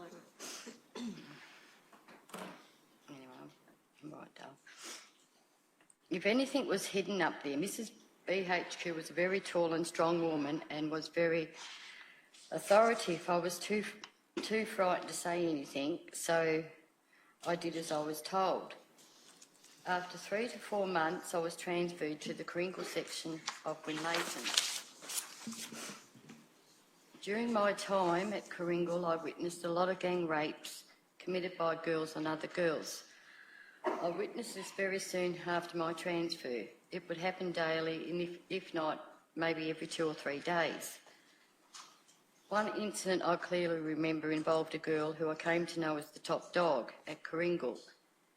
Anyway, I'm right, Dale. If anything was hidden up there, Mrs. BHQ was a very tall and strong woman and was very authoritative. I was too frightened to say anything, so I did as I was told. After 3 to 4 months, I was transferred to the Coringle section of Winlaton. During my time at Coringle, I witnessed a lot of gang rapes committed by girls on other girls. I witnessed this very soon after my transfer. It would happen daily, and if not, maybe every 2 or 3 days. One incident I clearly remember involved a girl who I came to know as the top dog at Coringle.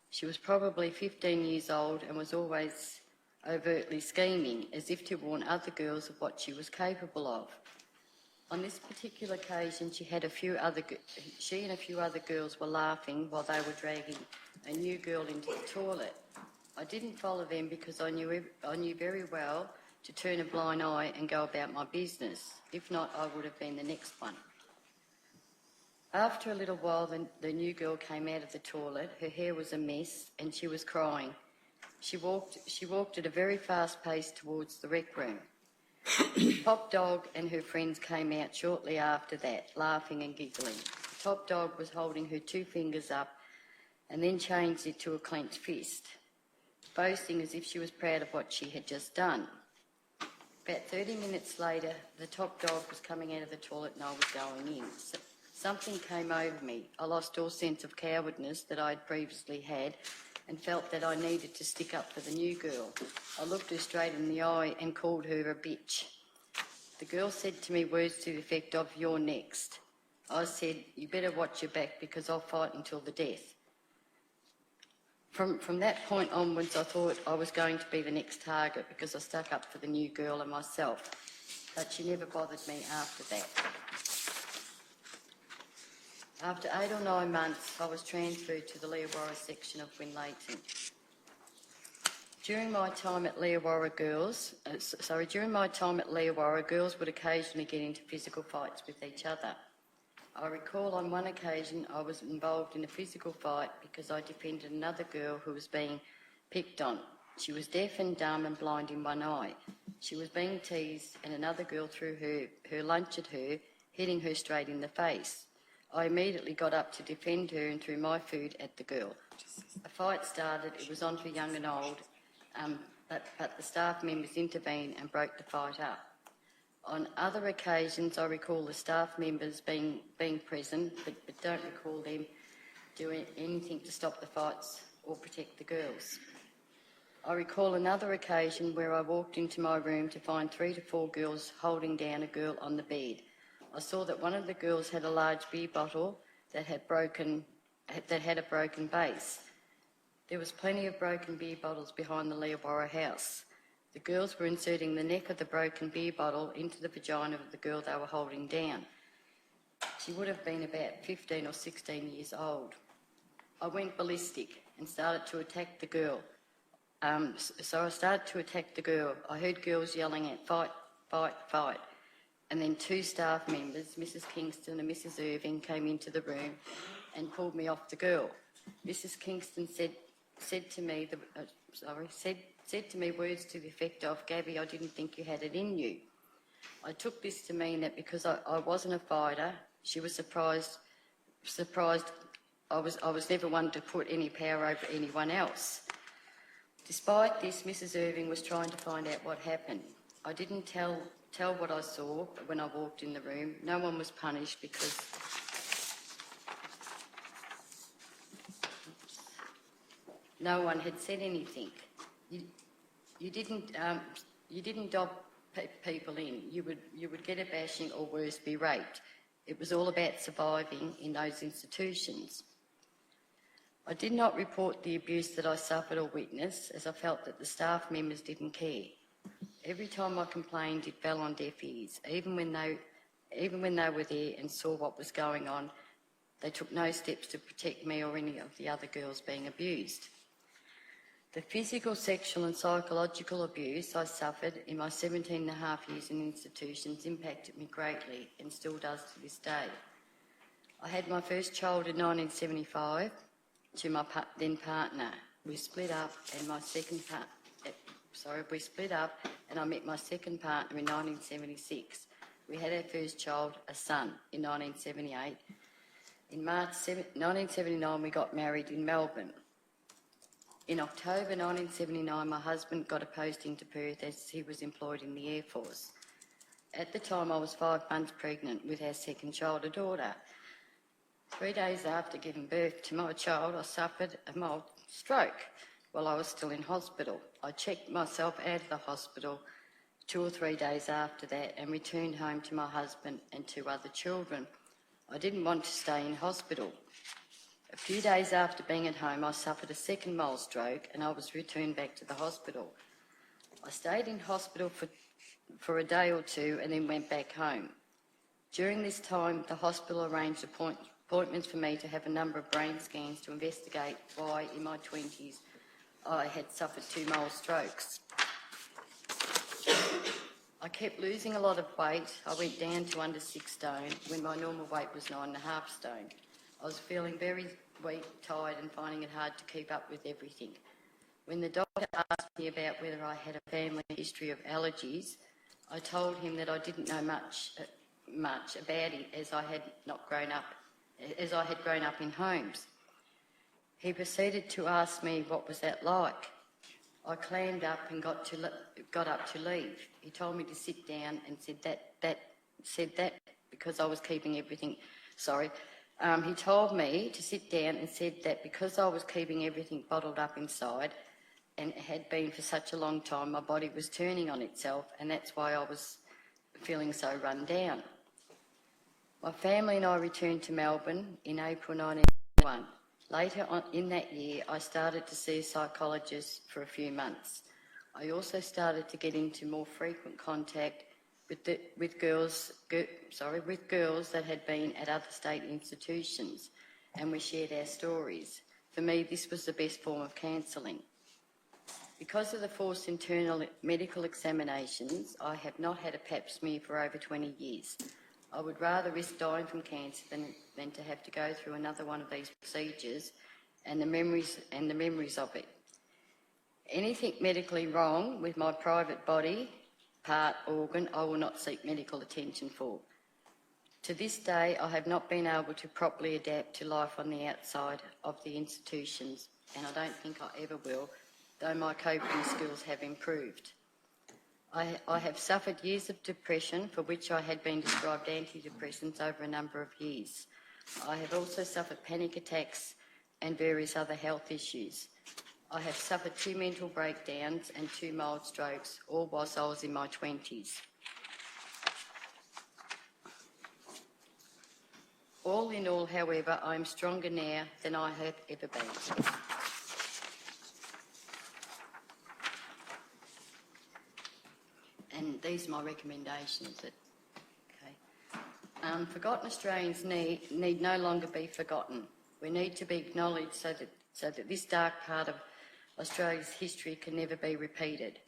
She was probably 15 years old and was always overtly scheming, as if to warn other girls of what she was capable of. On this particular occasion, she and a few other girls were laughing while they were dragging a new girl into the toilet. I didn't follow them because I knew very well to turn a blind eye and go about my business. If not, I would have been the next one. After a little while, the new girl came out of the toilet. Her hair was a mess and she was crying. She walked at a very fast pace towards the rec room. Top Dog and her friends came out shortly after that, laughing and giggling. Top Dog was holding her 2 fingers up and then changed it to a clenched fist, boasting as if she was proud of what she had just done. About 30 minutes later, the top dog was coming out of the toilet and I was going in. Something came over me. I lost all sense of cowardness that I had previously had and felt that I needed to stick up for the new girl. I looked her straight in the eye and called her a bitch. The girl said to me words to the effect of, "You're next." I said, "You better watch your back because I'll fight until the death." From that point onwards, I thought I was going to be the next target because I stuck up for the new girl and myself. But she never bothered me after that. After 8 or 9 months, I was transferred to the Leewara section of Winlaton. During my time at Leewara, girls would occasionally get into physical fights with each other. I recall on one occasion I was involved in a physical fight because I defended another girl who was being picked on. She was deaf and dumb and blind in one eye. She was being teased and another girl threw her lunch at her, hitting her straight in the face. I immediately got up to defend her and threw my food at the girl. A fight started. It was on for young and old, but the staff members intervened and broke the fight up. On other occasions, I recall the staff members being present, but don't recall them doing anything to stop the fights or protect the girls. I recall another occasion where I walked into my room to find 3 to 4 girls holding down a girl on the bed. I saw that one of the girls had a large beer bottle that had a broken base. There was plenty of broken beer bottles behind the Leewara house. The girls were inserting the neck of the broken beer bottle into the vagina of the girl they were holding down. She would have been about 15 or 16 years old. I went ballistic and started to attack the girl. So I started to attack the girl. I heard girls yelling out, "Fight, fight, fight." And then 2 staff members, Mrs. Kingston and Mrs. Irving, came into the room and pulled me off the girl. Mrs. Kingston said to me words to the effect of, "Gabby, I didn't think you had it in you." I took this to mean that because I wasn't a fighter, she was surprised I was never one to put any power over anyone else. Despite this, Mrs. Irving was trying to find out what happened. I didn't tell what I saw when I walked in the room. No one was punished because no one had said anything. You didn't dob people in. You would get a bashing or worse, be raped. It was all about surviving in those institutions. I did not report the abuse that I suffered or witnessed, as I felt that the staff members didn't care. Every time I complained, it fell on deaf ears. Even when they were there and saw what was going on, they took no steps to protect me or any of the other girls being abused. The physical, sexual and psychological abuse I suffered in my 17 and a half years in institutions impacted me greatly and still does to this day. I had my first child in 1975 to my then partner. We split up and I met my second partner in 1976. We had our first child, a son, in 1978. In March 1979, we got married in Melbourne. In October 1979, my husband got a posting to Perth as he was employed in the Air Force. At the time, I was 5 months pregnant with our second child, a daughter. 3 days after giving birth to my child, I suffered a mild stroke while I was still in hospital. I checked myself out of the hospital 2 or 3 days after that and returned home to my husband and 2 other children. I didn't want to stay in hospital. A few days after being at home, I suffered a second mild stroke and I was returned back to the hospital. I stayed in hospital for a day or 2 and then went back home. During this time, the hospital arranged appointments for me to have a number of brain scans to investigate why, in my 20s, I had suffered 2 mild strokes. I kept losing a lot of weight. I went down to under 6 stone when my normal weight was 9.5 stone. I was feeling very weak, tired and finding it hard to keep up with everything. When the doctor asked me about whether I had a family history of allergies, I told him that I didn't know much about it as I had grown up in homes. He proceeded to ask me what was that like. I clammed up and got up to leave. He told me to sit down and said that because I was keeping everything. He told me to sit down and said that because I was keeping everything bottled up inside, and it had been for such a long time, my body was turning on itself, and that's why I was feeling so run down. My family and I returned to Melbourne in April 1991. Later on in that year, I started to see a psychologist for a few months. I also started to get into more frequent contact with girls that had been at other state institutions, and we shared our stories. For me, this was the best form of counselling. Because of the forced internal medical examinations, I have not had a pap smear for over 20 years. I would rather risk dying from cancer than to have to go through another one of these procedures and the memories of it. Anything medically wrong with my private body, part, organ, I will not seek medical attention for. To this day, I have not been able to properly adapt to life on the outside of the institutions, and I don't think I ever will, though my coping skills have improved. I have suffered years of depression for which I had been prescribed antidepressants over a number of years. I have also suffered panic attacks and various other health issues. I have suffered 2 mental breakdowns and 2 mild strokes, all whilst I was in my 20s. All in all, however, I am stronger now than I have ever been. And these are my recommendations. Forgotten Australians need no longer be forgotten. We need to be acknowledged so that this dark part of Australia's history can never be repeated.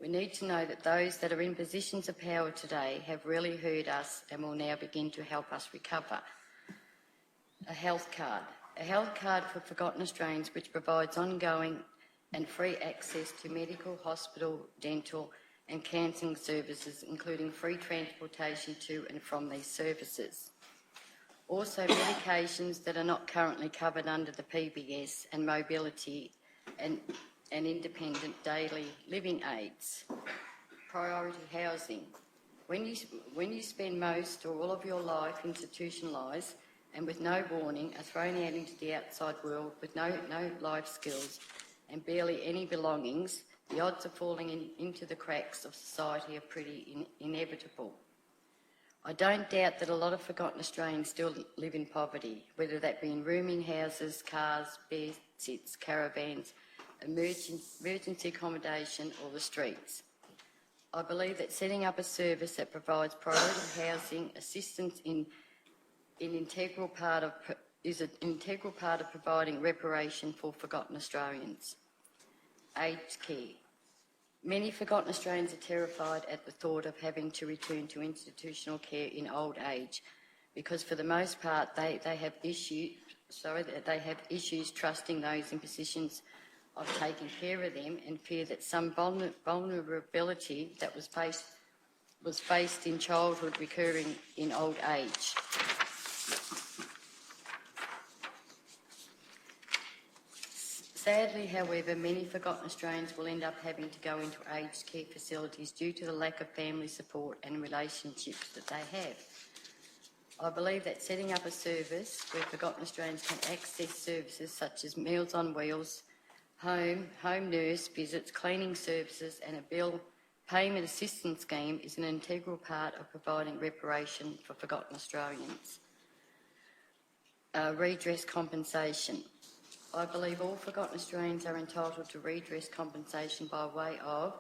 We need to know that those that are in positions of power today have really heard us and will now begin to help us recover. A health card for forgotten Australians which provides ongoing and free access to medical, hospital, dental and counselling services, including free transportation to and from these services. Also, medications that are not currently covered under the PBS and mobility and independent daily living aids. Priority housing. When you spend most or all of your life institutionalised and with no warning are thrown out into the outside world with no life skills and barely any belongings, the odds of falling into the cracks of society are pretty inevitable. I don't doubt that a lot of forgotten Australians still live in poverty, whether that be in rooming houses, cars, bed sits, caravans, emergency accommodation or the streets. I believe that setting up a service that provides priority housing assistance is an integral part of providing reparation for forgotten Australians. Aged care. Many forgotten Australians are terrified at the thought of having to return to institutional care in old age because for the most part they have issues trusting those in positions of taking care of them and fear that some vulnerability that was faced in childhood recurring in old age. Sadly, however, many forgotten Australians will end up having to go into aged care facilities due to the lack of family support and relationships that they have. I believe that setting up a service where forgotten Australians can access services such as Meals on Wheels, home nurse visits, cleaning services and a bill payment assistance scheme is an integral part of providing reparation for forgotten Australians. Redress compensation. I believe all forgotten Australians are entitled to redress compensation by way of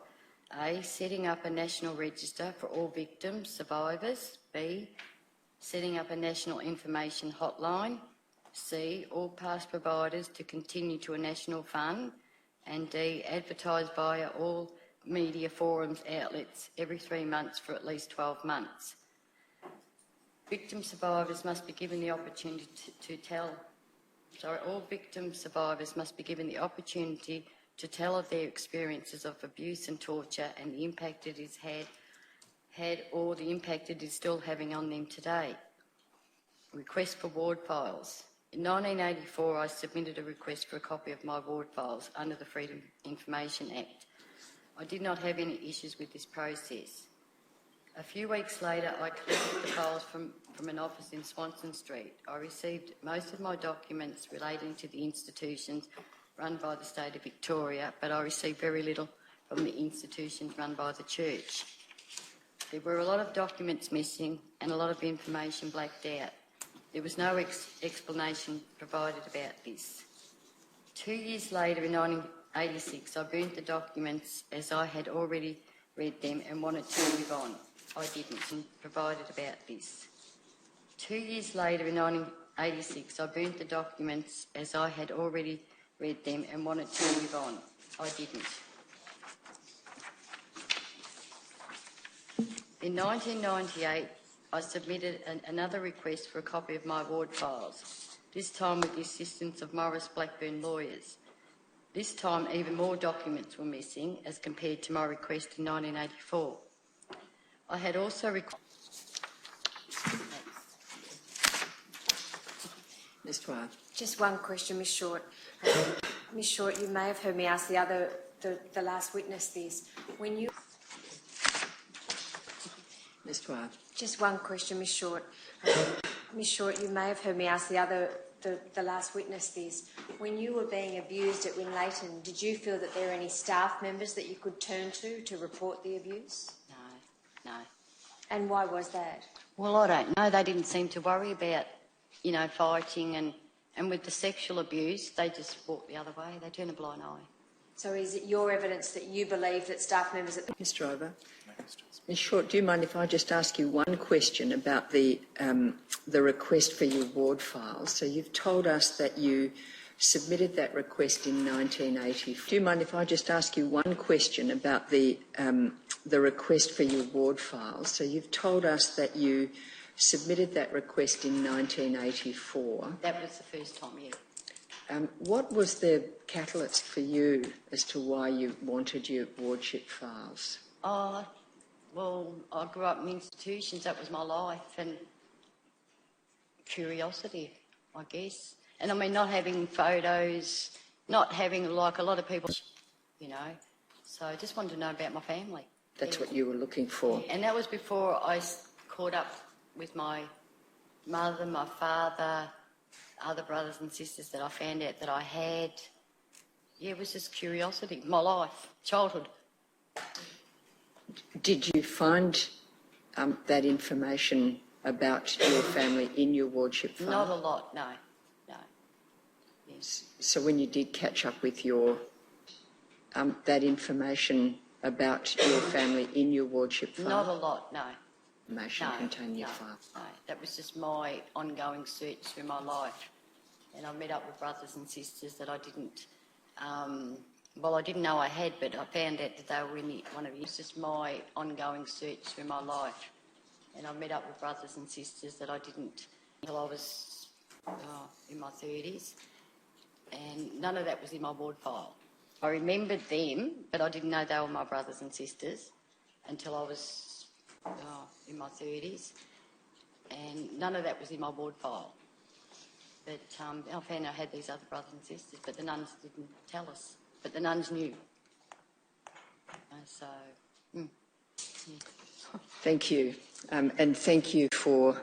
A. Setting up a national register for all victims, survivors. B. Setting up a national information hotline. C. All past providers to continue to a national fund. And D. Advertise via all media forums outlets every 3 months for at least 12 months. Victim survivors must be given the opportunity all victim survivors must be given the opportunity to tell of their experiences of abuse and torture and the impact it has had or the impact it is still having on them today. Request for ward files. In 1984, I submitted a request for a copy of my ward files under the Freedom of Information Act. I did not have any issues with this process. A few weeks later, I collected the files from an office in Swanston Street. I received most of my documents relating to the institutions run by the state of Victoria, but I received very little from the institutions run by the church. There were a lot of documents missing and a lot of information blacked out. There was no explanation provided about this. 2 years later, in 1986, I burnt the documents as I had already read them and wanted to move on. I didn't provided about this. 2 years later, in 1986, I burnt the documents as I had already read them and wanted to move on. I didn't. In 1998, I submitted another request for a copy of my ward files, this time with the assistance of Morris Blackburn lawyers. This time, even more documents were missing as compared to my request in 1984. I had also Ms. Dwyer. Just one question, Ms. Short. Ms. Short, you may have heard me ask the last witness this. When you... Ms. Dwyer. Just one question, Ms. Short. Ms. Short, you may have heard me ask the last witness this. When you were being abused at Winlaton, did you feel that there were any staff members that you could turn to report the abuse? No. And why was that? Well, I don't know. They didn't seem to worry about, fighting and with the sexual abuse, they just walked the other way. They turned a blind eye. So is it your evidence that you believe that staff members at... Ms. Driver. Ms. Short, do you mind if I just ask you one question about the request for your ward files? So you've told us that you submitted that request in 1980. Do you mind if I just ask you one question about the request for your ward files? So you've told us that you submitted that request in 1984. That was the first time, yeah. What was the catalyst for you as to why you wanted your wardship files? Well, I grew up in institutions. That was my life, and curiosity, I guess. And I mean, not having photos, not having like a lot of people, So I just wanted to know about my family. That's what you were looking for. And that was before I caught up with my mother, my father, other brothers and sisters that I found out that I had. Yeah, it was just curiosity, my life, childhood. Did you find that information about your family in your wardship file? Not a lot, no. Yes. So when you did catch up with your that information about your family in your wardship file? Not a lot, no. Information contained in your file? No, that was just my ongoing search through my life. And I met up with brothers and sisters that I didn't, I didn't know I had, but I found out that they were in one of you. It's just my ongoing search through my life. And I met up with brothers and sisters that I didn't until I was in my 30s. And none of that was in my ward file. I remembered them, but I didn't know they were my brothers and sisters until I was in my 30s. And none of that was in my ward file. But I found I had these other brothers and sisters, but the nuns didn't tell us. But the nuns knew. Yeah. Thank you, and thank you for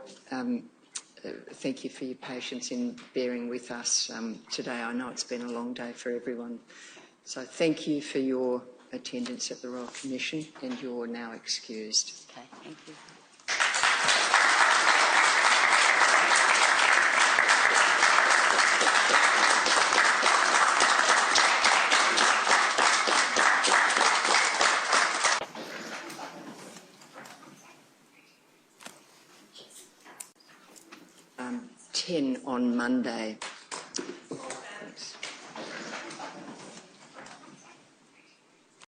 your patience in bearing with us today. I know it's been a long day for everyone, so thank you for your attendance at the Royal Commission, and you're now excused. Okay, thank you. On Monday.